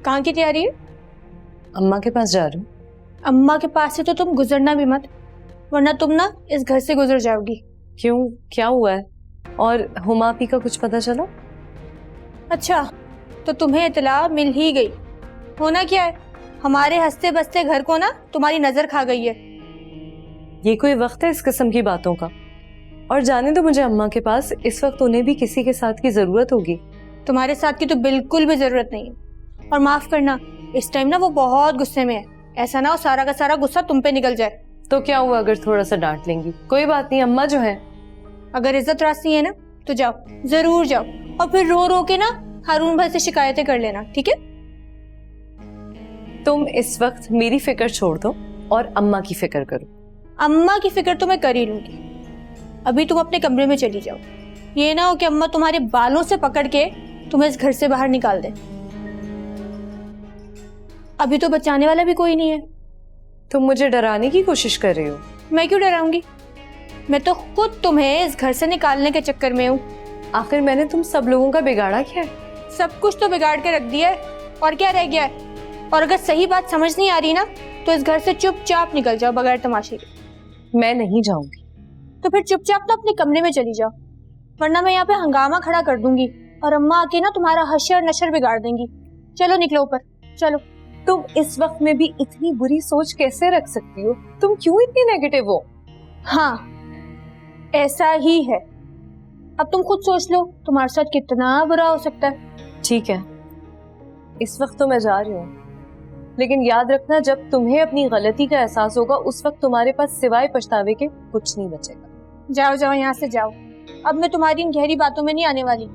कहाँ की तैयारी है? अम्मा के पास जा रही हूँ। अम्मा के पास से तो तुम गुजरना भी मत, वरना तुम ना इस घर से गुजर जाओगी। क्यों, क्या हुआ है? और हुमा आपी का कुछ पता चला? अच्छा, तो तुम्हें इतला मिल ही गई। होना क्या है, हमारे हंसते बसते घर को ना तुम्हारी नजर खा गई है। ये कोई वक्त है इस किस्म की बातों का? और जाने दो मुझे अम्मा के पास, इस वक्त उन्हें भी किसी के साथ की जरूरत होगी। तुम्हारे साथ की तो बिल्कुल भी जरूरत नहीं है। और माफ करना, इस टाइम ना वो बहुत गुस्से में है। ऐसा ना हो सारा का सारा गुस्सा तुम पे निकल जाए। तो क्या हुआ अगर थोड़ा सा डांट लेंगी? कोई बात नहीं, अम्मा जो है। अगर इज्जत रास्ती है ना तो जाओ, जरूर जाओ, और फिर रो रो के ना हारून भाई से शिकायतें कर लेना, ठीक है? तुम इस वक्त मेरी फिक्र छोड़ दो और अम्मा की फिक्र करो। अम्मा की फिक्र तो मैं कर ही लूंगी। अभी तुम अपने कमरे में चली जाओ। ये ना हो कि अम्मा तुम्हारे बालों से पकड़ के तुम्हें इस घर से बाहर निकाल दे। अभी तो बचाने वाला भी कोई नहीं है। तुम मुझे डराने की कोशिश कर रही हो। मैं क्यों डराऊंगी? मैं तो खुद तुम्हें इस घर से निकालने के चक्कर में हूँ। आखिर मैंने तुम सब लोगों का बिगाड़ा क्या है? सब कुछ तो बिगाड़ के रख दिया है, और क्या रह गया है? और अगर सही बात समझ नहीं आ रही ना तो इस घर से चुपचाप निकल जाओ बगैर तमाशे के। मैं नहीं जाऊंगी। तो फिर चुपचाप ना अपने कमरे में चली जाओ, वरना मैं यहाँ पे हंगामा खड़ा कर दूंगी और अम्मा आके ना तुम्हारा हशर नशर बिगाड़ देंगी। चलो निकलो ऊपर, चलो। तुम इस वक्त में भी इतनी बुरी सोच कैसे रख सकती हो? तुम क्यों इतनी नेगेटिव हो? हाँ, ऐसा ही है। अब तुम खुद सोच लो तुम्हारे साथ कितना बुरा हो सकता है। ठीक है, इस वक्त तो मैं जा रही हूँ, लेकिन याद रखना जब तुम्हें अपनी गलती का एहसास होगा उस वक्त तुम्हारे पास सिवाय पछतावे के कुछ नहीं बचेगा। जाओ जाओ, यहाँ से जाओ। अब मैं तुम्हारी इन गहरी बातों में नहीं आने वाली।